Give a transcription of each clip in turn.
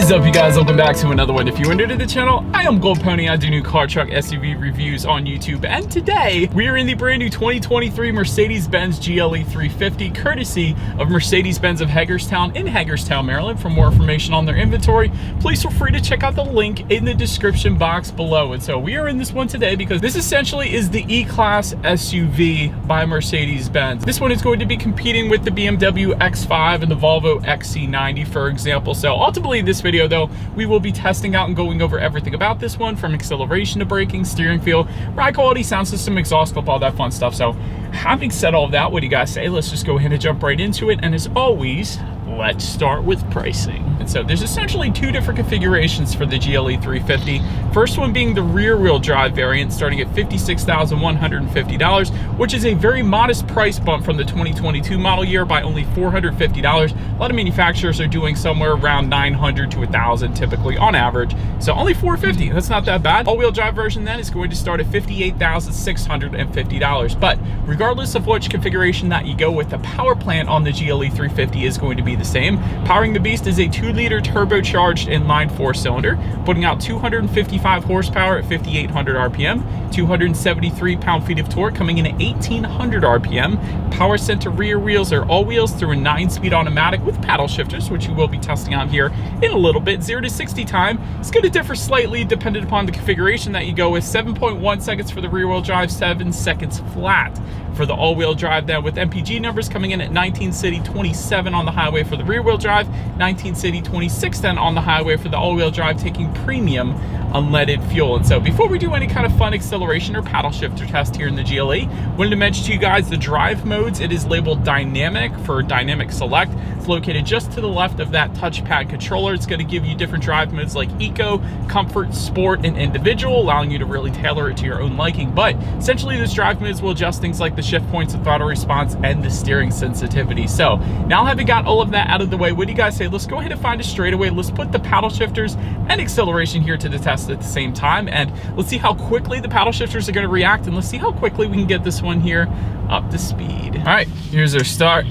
What is up, you guys? Welcome back to another one. If you're new to the channel, I am Gold Pony. I do new car, truck, SUV reviews on YouTube, and today we are in the brand new 2023 Mercedes Benz GLE 350, courtesy of Mercedes Benz of Hagerstown in Hagerstown, Maryland. For more information on their inventory, please feel free to check out the link in the description box below. And so we are in this one today because this essentially is the E-Class SUV by Mercedes Benz. This one is going to be competing with the BMW X5 and the Volvo XC90, for example. So ultimately, this video though, we will be testing out and going over everything about this one, from acceleration to braking, steering feel, ride quality, sound system, exhaust clip, all that fun stuff. So having said all of that, what do you guys say? Let's just go ahead and jump right into it. And as always, let's start with pricing. And so there's essentially two different configurations for the GLE 350. First one being the rear wheel drive variant, starting at $56,150, which is a very modest price bump from the 2022 model year by only $450. A lot of manufacturers are doing somewhere around $900 to $1,000 typically on average. So only $450, that's not that bad. All-wheel drive version then is going to start at $58,650. But regardless of which configuration that you go with, the power plant on the GLE 350 is going to be the same. Powering the beast is a 2-liter turbocharged inline 4-cylinder, putting out 255 horsepower at 5,800 RPM, 273 pound-feet of torque coming in at 1,800 RPM. Power center rear wheels are all wheels through a 9-speed automatic with paddle shifters, which we will be testing out here in a little bit. 0 to 60 time is going to differ slightly depending upon the configuration that you go with. 7.1 seconds for the rear wheel drive, 7 seconds flat for the all-wheel drive. Then with MPG numbers coming in at 19 city, 27 on the highway for the rear wheel drive, 19 city, 26 then on the highway for the all-wheel drive, taking premium unleaded fuel. And so before we do any kind of fun acceleration or paddle shifter test here in the GLE, wanted to mention to you guys the drive modes. It is labeled dynamic for dynamic select. It's located just to the left of that touchpad controller. It's going to give you different drive modes like eco, comfort, sport, and individual, allowing you to really tailor it to your own liking. But essentially, those drive modes will adjust things like the shift points, the throttle response, and the steering sensitivity. So now having got all of that out of the way, what do you guys say? Let's go ahead and find a straightaway. Let's put the paddle shifters and acceleration here to the test at the same time, and let's see how quickly the paddle shifters are going to react, and let's see how quickly we can get this one here up to speed. All right, here's our start.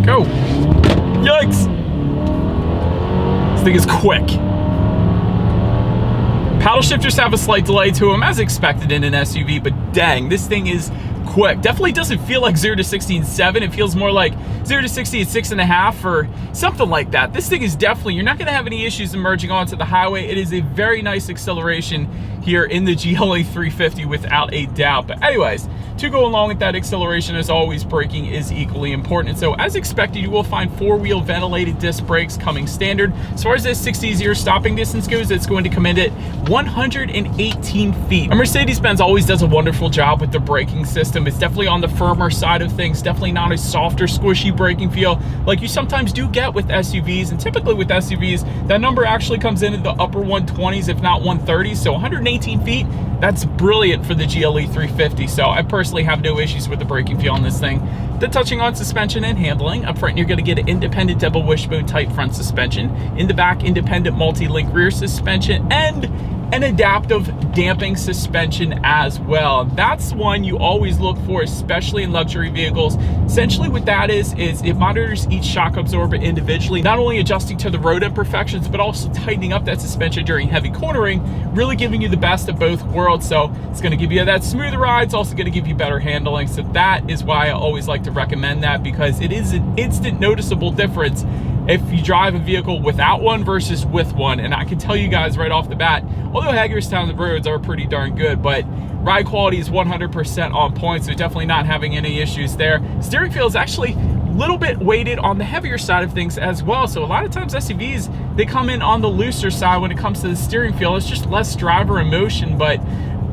Go. Yikes. This thing is quick. Paddle shifters have a slight delay to them, as expected in an SUV, but dang, this thing is quick. Definitely doesn't feel like 0 to 60 in 7. It feels more like 0 to 60 at 6.5 or something like that. This thing is definitely, you're not going to have any issues emerging onto the highway. It is a very nice acceleration here in the GLE 350 without a doubt. But anyways, to go along with that acceleration, as always, braking is equally important. And so as expected, you will find 4-wheel ventilated disc brakes coming standard. As far as this 60-0 stopping distance goes, it's going to come in at 118 feet. And Mercedes-Benz always does a wonderful job with the braking system. It's definitely on the firmer side of things, definitely not a softer, squishy braking feel like you sometimes do get with SUVs. And typically with SUVs, that number actually comes in at the upper 120s, if not 130s. So 118 feet, that's brilliant for the GLE 350. So I personally have no issues with the braking feel on this thing. Then touching on suspension and handling, up front you're going to get an independent double wishbone type front suspension, in the back independent multi-link rear suspension, and an adaptive damping suspension as well. That's one you always look for, especially in luxury vehicles. Essentially what that is it monitors each shock absorber individually, not only adjusting to the road imperfections, but also tightening up that suspension during heavy cornering, really giving you the best of both worlds. So it's going to give you that smoother ride. It's also going to give you better handling. So that is why I always like to recommend that, because it is an instant noticeable difference if you drive a vehicle without one versus with one. And I can tell you guys right off the bat, although Hagerstown's roads are pretty darn good, but ride quality is 100% on point, so definitely not having any issues there. Steering feel is actually a little bit weighted on the heavier side of things as well. So a lot of times SUVs, they come in on the looser side when it comes to the steering feel. It's just less driver emotion, but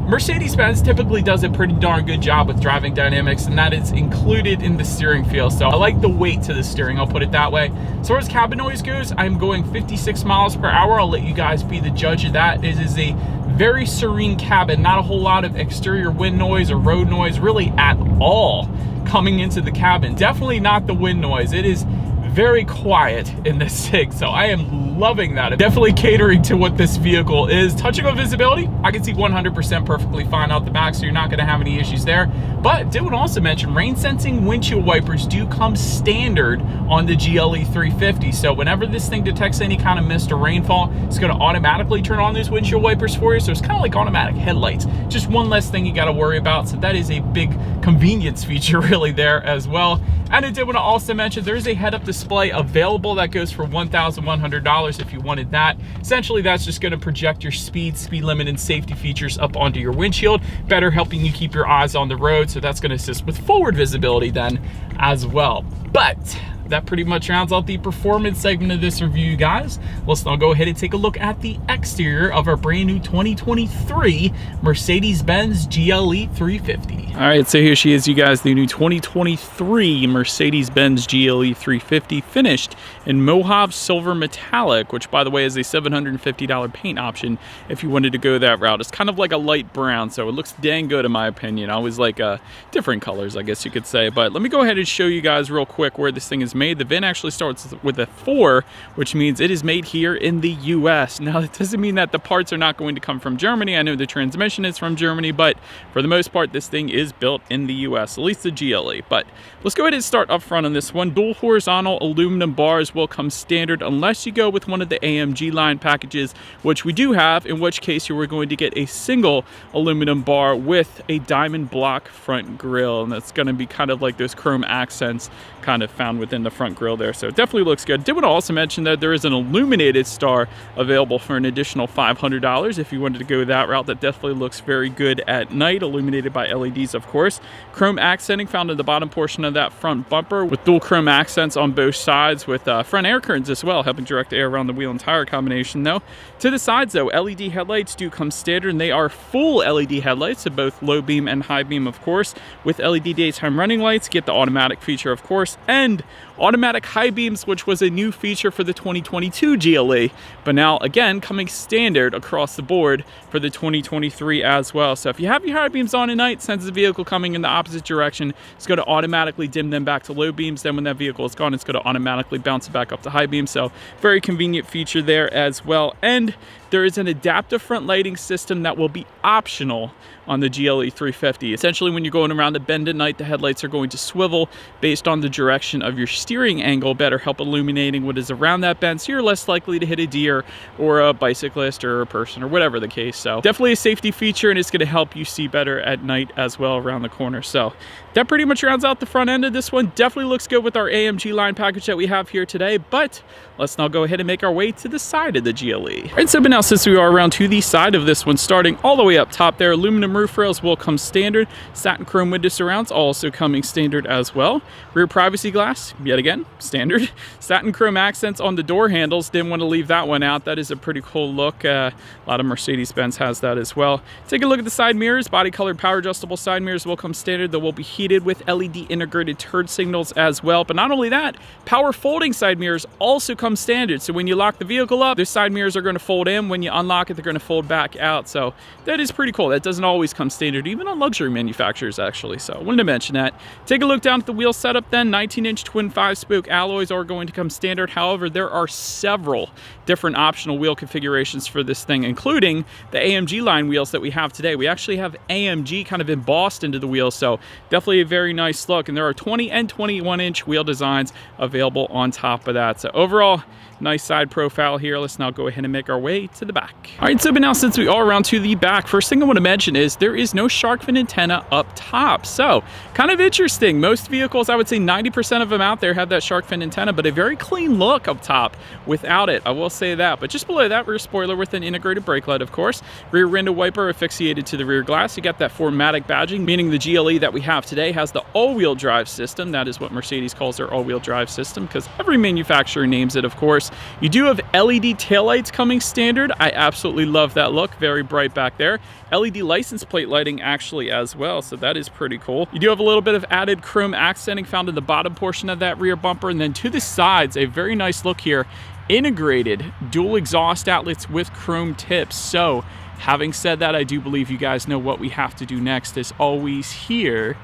Mercedes-Benz typically does a pretty darn good job with driving dynamics, and that is included in the steering feel. So I like the weight to the steering, I'll put it that way. As far as cabin noise goes, I'm going 56 miles per hour. I'll let you guys be the judge of that. It is a very serene cabin, not a whole lot of exterior wind noise or road noise really at all coming into the cabin. Definitely not the wind noise. It is very quiet in this SIG, so I am loving that. Definitely catering to what this vehicle is. Touching on visibility, I can see 100% perfectly fine out the back, so you're not going to have any issues there. But did want to also mention, rain sensing windshield wipers do come standard on the GLE 350. So whenever this thing detects any kind of mist or rainfall, it's going to automatically turn on those windshield wipers for you. So it's kind of like automatic headlights. Just one less thing you got to worry about. So that is a big convenience feature really there as well. And I did want to also mention there's a head-up display available that goes for $1,100 if you wanted that. Essentially, that's just going to project your speed limit, and safety features up onto your windshield, better helping you keep your eyes on the road. So that's going to assist with forward visibility then as well. But that pretty much rounds out the performance segment of this review, guys. Let's now go ahead and take a look at the exterior of our brand new 2023 Mercedes Benz GLE 350. All right, so here she is, you guys, the new 2023 Mercedes Benz GLE 350, finished in Mauve Silver Metallic, which, by the way, is a $750 paint option if you wanted to go that route. It's kind of like a light brown, so it looks dang good in my opinion. I always like different colors, I guess you could say. But let me go ahead and show you guys real quick where this thing is made. The VIN actually starts with a 4, which means it is made here in the US. Now, that doesn't mean that the parts are not going to come from Germany. I know the transmission is from Germany, but for the most part, this thing is built in the US, at least the GLE. But let's go ahead and start up front on this one. Dual horizontal aluminum bars will come standard unless you go with one of the AMG line packages, which we do have, in which case you are going to get a single aluminum bar with a diamond block front grille, and that's going to be kind of like those chrome accents kind of found within the front grille there. So it definitely looks good. Did want to also mention that there is an illuminated star available for an additional $500 if you wanted to go that route. That definitely looks very good at night, illuminated by LEDs, of course. Chrome accenting found in the bottom portion of that front bumper, with dual chrome accents on both sides, with front air curtains as well, helping direct air around the wheel and tire combination though. To the sides though, LED headlights do come standard, and they are full LED headlights, so both low beam and high beam, of course, with LED daytime running lights. Get the automatic feature, of course, and automatic high beams, which was a new feature for the 2022 GLE, but now again coming standard across the board for the 2023 as well. So if you have your high beams on at night, sense the vehicle coming in the opposite direction, it's going to automatically dim them back to low beams. Then when that vehicle is gone, it's going to automatically bounce it back up to high beams. So very convenient feature there as well. And there is an adaptive front lighting system that will be optional on the GLE 350. Essentially, when you're going around a bend at night, the headlights are going to swivel based on the direction of your steering angle, better help illuminating what is around that bend, so you're less likely to hit a deer or a bicyclist or a person or whatever the case. So definitely a safety feature, and it's going to help you see better at night as well around the corner. So that pretty much rounds out the front end of this one. Definitely looks good with our AMG line package that we have here today, but let's now go ahead and make our way to the side of the GLE. Right, so but now since we are around to the side of this one, starting all the way up top there, aluminum roof rails will come standard. Satin chrome window surrounds also coming standard as well. Rear privacy glass, yet again, standard. Satin chrome accents on the door handles, didn't want to leave that one out. That is a pretty cool look. A lot of Mercedes Benz has that as well. Take a look at the side mirrors. Body colored power adjustable side mirrors will come standard. They will be heated with LED integrated turn signals as well. But not only that, power folding side mirrors also come standard. So when you lock the vehicle up, those side mirrors are going to fold in. When you unlock it, they're going to fold back out. So that is pretty cool. That doesn't always come standard, even on luxury manufacturers actually. So I wanted to mention that. Take a look down at the wheel setup then. 19-inch twin 5-spoke alloys are going to come standard. However, there are several different optional wheel configurations for this thing, including the AMG line wheels that we have today. We actually have AMG kind of embossed into the wheels, so definitely a very nice look. And there are 20 and 21-inch wheel designs available on top of that. So overall, nice side profile here. Let's now go ahead and make our way to the back. All right, so but now since we are around to the back, first thing I want to mention is there is no shark fin antenna up top. So kind of interesting. Most vehicles, I would say 90% of them out there have that shark fin antenna, but a very clean look up top without it, I will say that. But just below that, rear spoiler with an integrated brake light, of course. Rear window wiper asphyxiated to the rear glass. You got that 4MATIC badging, meaning the GLE that we have today has the all-wheel drive system. That is what Mercedes calls their all-wheel drive system, because every manufacturer names it, of course. You do have LED taillights coming standard. I absolutely love that look. Very bright back there. LED license plate lighting actually as well, so that is pretty cool. You do have a little bit of added chrome accenting found in the bottom portion of that rear bumper, and then to the sides, a very nice look here. Integrated dual exhaust outlets with chrome tips. So having said that, I do believe you guys know what we have to do next. As always, here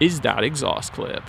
is that exhaust clip.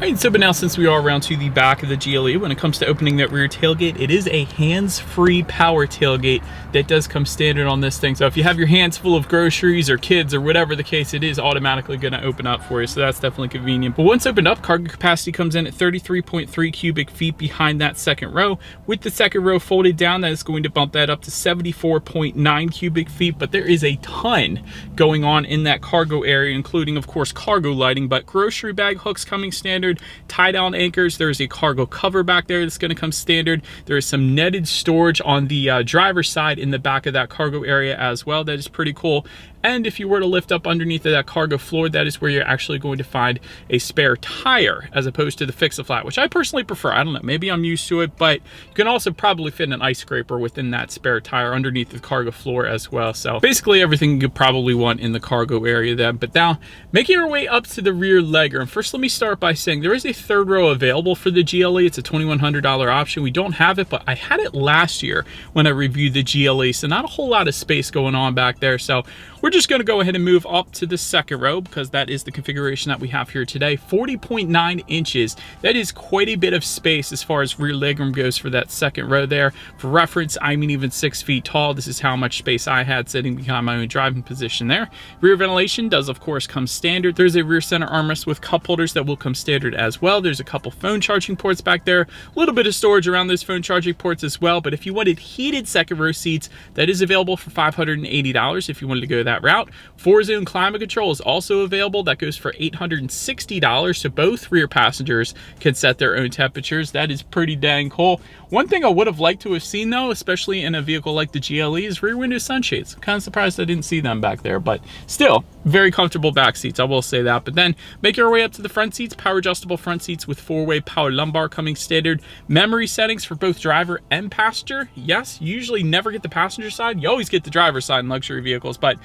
Alright, so but now since we are around to the back of the GLE, when it comes to opening that rear tailgate, it is a hands-free power tailgate that does come standard on this thing. So if you have your hands full of groceries or kids or whatever the case, it is automatically going to open up for you. So that's definitely convenient. But once opened up, cargo capacity comes in at 33.3 cubic feet behind that second row. With the second row folded down, that is going to bump that up to 74.9 cubic feet. But there is a ton going on in that cargo area, including, of course, cargo lighting, but grocery bag hooks coming standard, tie-down anchors. There's a cargo cover back there that's going to come standard. There is some netted storage on the driver's side in the back of that cargo area as well. That is pretty cool. And if you were to lift up underneath of that cargo floor, that is where you're actually going to find a spare tire as opposed to the fix-a-flat, which I personally prefer. I don't know, maybe I'm used to it, but you can also probably fit an ice scraper within that spare tire underneath the cargo floor as well. So basically everything you could probably want in the cargo area then. But now, making our way up to the rear legroom. First, let me start by saying there is a third row available for the GLE. It's a $2,100 option. We don't have it, but I had it last year when I reviewed the GLE, so not a whole lot of space going on back there. So we're just going to go ahead and move up to the second row because that is the configuration that we have here today. 40.9 inches. That is quite a bit of space as far as rear legroom goes for that second row there. For reference, I'm even 6 feet tall. This is how much space I had sitting behind my own driving position there. Rear ventilation does, of course, come standard. There's a rear center armrest with cup holders that will come standard as well. There's a couple phone charging ports back there. A little bit of storage around those phone charging ports as well. But if you wanted heated second row seats, that is available for $580 if you wanted to go that route. 4-zone climate control is also available. That goes for $860, so both rear passengers can set their own temperatures. That is pretty dang cool. One thing I would have liked to have seen though, especially in a vehicle like the GLE, is rear window sunshades. I'm kind of surprised I didn't see them back there, but still very comfortable back seats, I will say that. But then make your way up to the front seats. Power adjustable front seats with 4-way power lumbar coming standard. Memory settings for both driver and passenger. Yes, you usually never get the passenger side. You always get the driver's side in luxury vehicles, but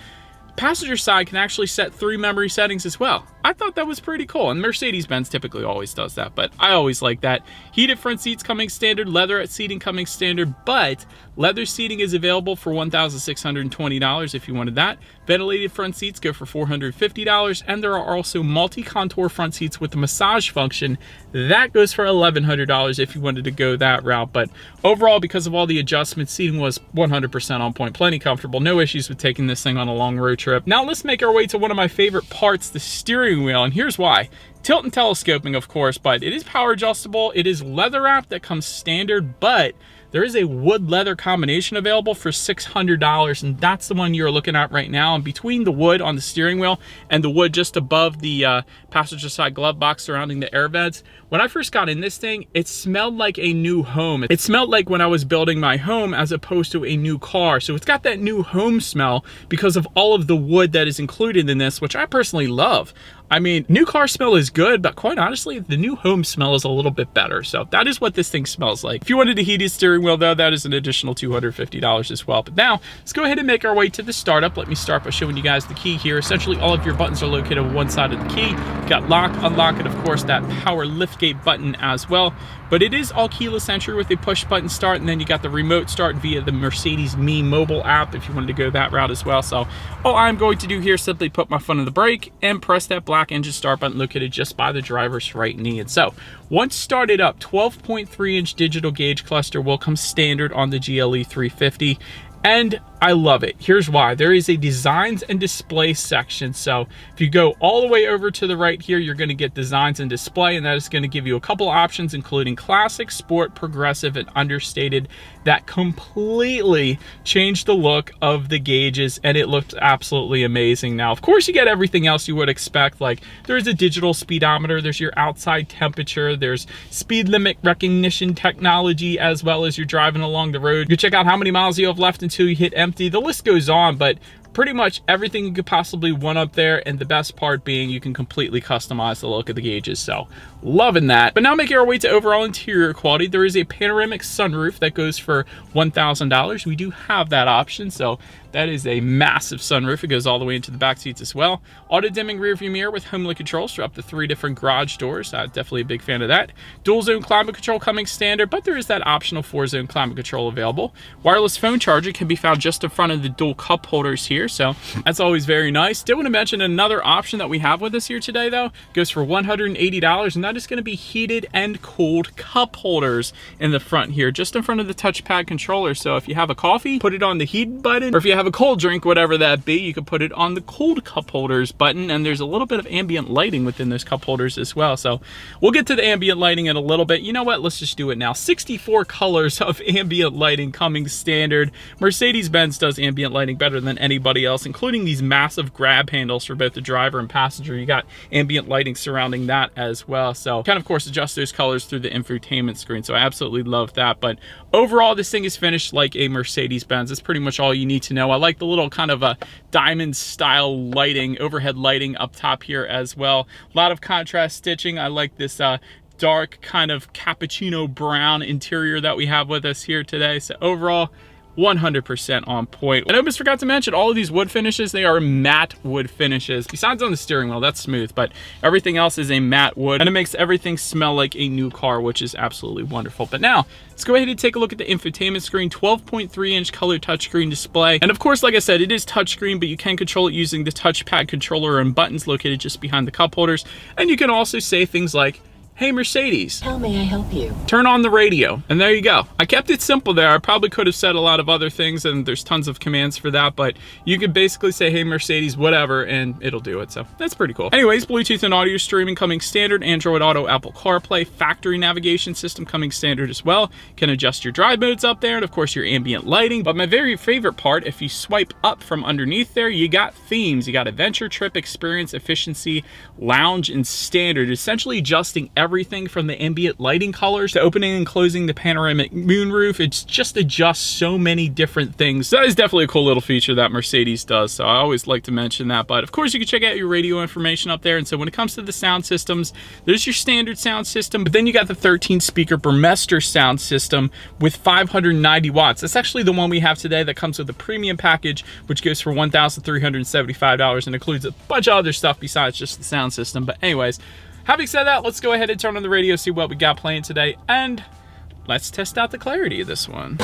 passenger side can actually set 3 memory settings as well. I thought that was pretty cool, and Mercedes Benz typically always does that, but I always like that. Heated front seats coming standard, leatherette seating coming standard, but leather seating is available for $1,620 if you wanted that. Ventilated front seats go for $450, and there are also multi-contour front seats with the massage function. That goes for $1,100 if you wanted to go that route, but overall, because of all the adjustments, seating was 100% on point, plenty comfortable, no issues with taking this thing on a long road trip. Now let's make our way to one of my favorite parts, the steering wheel, and here's why. Tilt and telescoping, of course, but it is power adjustable. It is leather wrap that comes standard, but there is a wood leather combination available for $600, and that's the one you're looking at right now. And between the wood on the steering wheel and the wood just above the passenger side glove box surrounding the air vents, when I first got in this thing, it smelled like a new home. It smelled like when I was building my home as opposed to a new car. So it's got that new home smell because of all of the wood that is included in this, which I personally love. I mean, new car smell is good, but quite honestly, the new home smell is a little bit better. So that is what this thing smells like. If you wanted a heated steering wheel though, that is an additional $250 as well. But now, let's go ahead and make our way to the startup. Let me start by showing you guys the key here. Essentially, all of your buttons are located on one side of the key. You've got lock, unlock, and of course, that power liftgate button as well. But it is all keyless entry with a push button start, and then you got the remote start via the Mercedes Me mobile app if you wanted to go that route as well. So all I'm going to do here is simply put my foot on the brake and press that black engine start button located just by the driver's right knee. And so once started up, 12.3-inch digital gauge cluster will come standard on the GLE 350. And I love it. Here's why. There is a designs and display section. So if you go all the way over to the right here, you're going to get designs and display, and that is going to give you a couple options, including classic, sport, progressive, and understated, that completely changed the look of the gauges, and it looked absolutely amazing. Now, of course, you get everything else you would expect. Like there's a digital speedometer, there's your outside temperature, there's speed limit recognition technology, as well as you're driving along the road. You check out how many miles you have left until you hit empty. The list goes on, but pretty much everything you could possibly want up there, and the best part being you can completely customize the look of the gauges. So loving that. But now making our way to overall interior quality, there is a panoramic sunroof that goes for $1,000. We do have that option, so That is a massive sunroof. It goes all the way into the back seats as well. Auto dimming rear view mirror with HomeLink controls for up to 3 different garage doors. Definitely a big fan of that. Dual zone climate control coming standard, but there is that optional 4-zone climate control available. Wireless phone charger can be found just in front of the dual cup holders here, so that's always very nice. Did want to mention another option that we have with us here today though. Goes for $180, and that is going to be heated and cooled cup holders in the front here, just in front of the touchpad controller. So if you have a coffee, put it on the heat button, or if you have a cold drink, whatever that be, you can put it on the cold cup holders button, and there's a little bit of ambient lighting within those cup holders as well. So we'll get to the ambient lighting in a little bit. You know what, let's just do it now. 64 colors of ambient lighting coming standard. Mercedes Benz does ambient lighting better than anybody else, including these massive grab handles for both the driver and passenger. You got ambient lighting surrounding that as well, so can of course adjust those colors through the infotainment screen, so I absolutely love that. But overall, this thing is finished like a Mercedes Benz. That's pretty much all you need to know. I like the little kind of a diamond style lighting, overhead lighting up top here as well. A lot of contrast stitching. I like this dark kind of cappuccino brown interior that we have with us here today. So overall, 100% on point. And I almost forgot to mention, all of these wood finishes, they are matte wood finishes. Besides on the steering wheel, that's smooth, but everything else is a matte wood, and it makes everything smell like a new car, which is absolutely wonderful. But now, let's go ahead and take a look at the infotainment screen. 12.3-inch color touchscreen display. And of course, like I said, it is touchscreen, but you can control it using the touchpad controller and buttons located just behind the cup holders. And you can also say things like, "Hey Mercedes, how may I help you? Turn on the radio." And there you go. I kept it simple there. I probably could have said a lot of other things, and there's tons of commands for that, but you could basically say, "Hey Mercedes," whatever, and it'll do it. So that's pretty cool. Anyways, Bluetooth and audio streaming coming standard, Android Auto, Apple CarPlay, factory navigation system coming standard as well. Can adjust your drive modes up there, and of course your ambient lighting. But my very favorite part, if you swipe up from underneath there, you got themes. You got adventure, trip, experience, efficiency, lounge, and standard, essentially adjusting everything from the ambient lighting colors to opening and closing the panoramic moonroof. It's just adjusts so many different things. That is definitely a cool little feature that Mercedes does, so I always like to mention that. But of course, you can check out your radio information up there. And so when it comes to the sound systems, there's your standard sound system, but then you got the 13-speaker Burmester sound system with 590 watts. That's actually the one we have today that comes with the premium package, which goes for $1,375 and includes a bunch of other stuff besides just the sound system. But anyways, having said that, let's go ahead and turn on the radio, see what we got playing today, and let's test out the clarity of this one.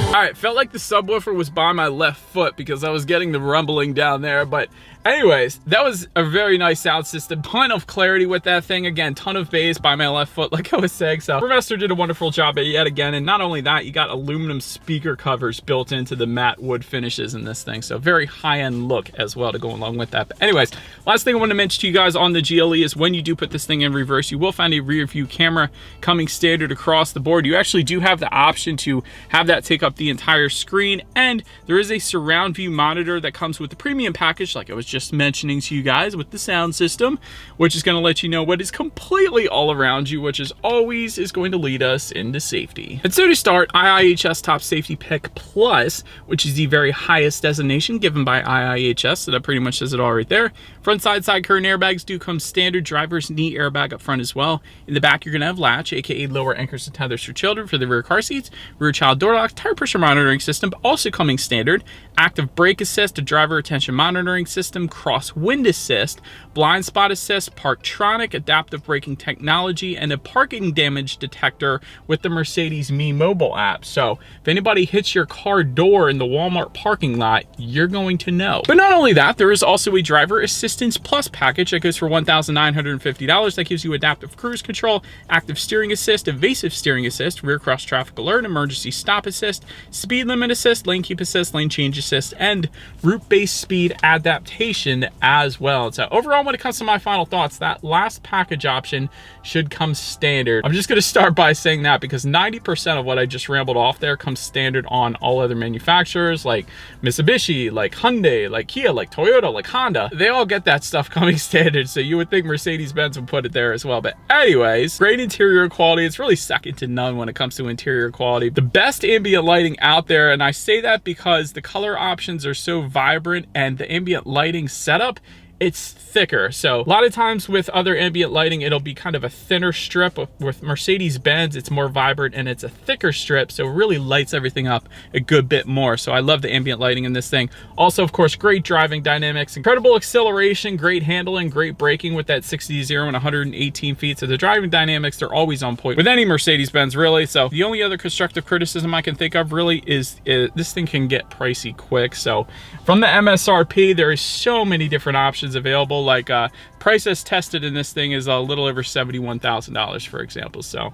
All right, felt like the subwoofer was by my left foot because I was getting the rumbling down there, but anyways, that was a very nice sound system. Ton of clarity with that thing. Again, ton of bass by my left foot, like I was saying. So Burmester did a wonderful job yet again. And not only that, you got aluminum speaker covers built into the matte wood finishes in this thing. So very high-end look as well to go along with that. But anyways, last thing I want to mention to you guys on the GLE is when you do put this thing in reverse, you will find a rear view camera coming standard across the board. You actually do have the option to have that take up the entire screen, and there is a surround view monitor that comes with the premium package, like I was just mentioning to you guys, with the sound system, which is going to let you know what is completely all around you, which is always is going to lead us into safety. And so to start, IIHS Top Safety Pick Plus, which is the very highest designation given by IIHS, so that pretty much says it all right there. Front side curtain airbags do come standard. Driver's knee airbag up front as well. In the back, you're going to have latch, aka lower anchors and tethers for children for the rear car seats, rear child door lock, tire pressure monitoring system, but also coming standard. Active brake assist, a driver attention monitoring system, cross wind assist, blind spot assist, Parktronic, adaptive braking technology, and a parking damage detector with the Mercedes Me mobile app. So if anybody hits your car door in the Walmart parking lot, you're going to know. But not only that, there is also a driver assistance plus package that goes for $1,950. That gives you adaptive cruise control, active steering assist, evasive steering assist, rear cross traffic alert, emergency stop assist, speed limit assist, lane keep assist, lane change assist, and route-based speed adaptation as well. So overall, when it comes to my final thoughts, that last package option should come standard. I'm just going to start by saying that because 90% of what I just rambled off there comes standard on all other manufacturers, like Mitsubishi, like Hyundai, like Kia, like Toyota, like Honda. They all get that stuff coming standard, so you would think Mercedes-Benz would put it there as well. But anyways, great interior quality. It's really second to none when it comes to interior quality. The best ambient lighting out there, and I say that because the color options are so vibrant and the ambient lighting setup it's thicker. So a lot of times with other ambient lighting, it'll be kind of a thinner strip. With Mercedes Benz, it's more vibrant and it's a thicker strip, so it really lights everything up a good bit more. So I love the ambient lighting in this thing. Also, of course, great driving dynamics, incredible acceleration, great handling, great braking with that 60 to 0 and 118 feet. So the driving dynamics, they're always on point with any Mercedes Benz, really. So the only other constructive criticism I can think of really is this thing can get pricey quick. So from the MSRP, there is so many different options available. Like price as tested in this thing is a little over $71,000, for example. So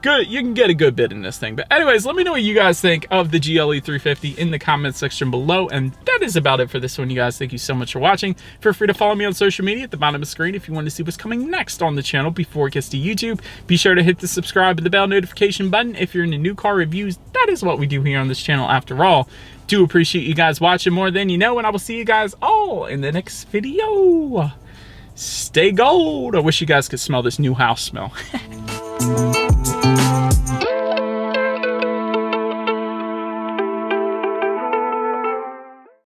good, you can get a good bit in this thing. But anyways, let me know what you guys think of the GLE 350 in the comments section below. And that is about it for this one, you guys. Thank you so much for watching. Feel free to follow me on social media at the bottom of the screen if you want to see what's coming next on the channel before it gets to YouTube. Be sure to hit the subscribe and the bell notification button if you're into new car reviews. That is what we do here on this channel after all. Do appreciate you guys watching more than you know, and I will see you guys all in the next video. Stay gold. I wish you guys could smell this new house smell.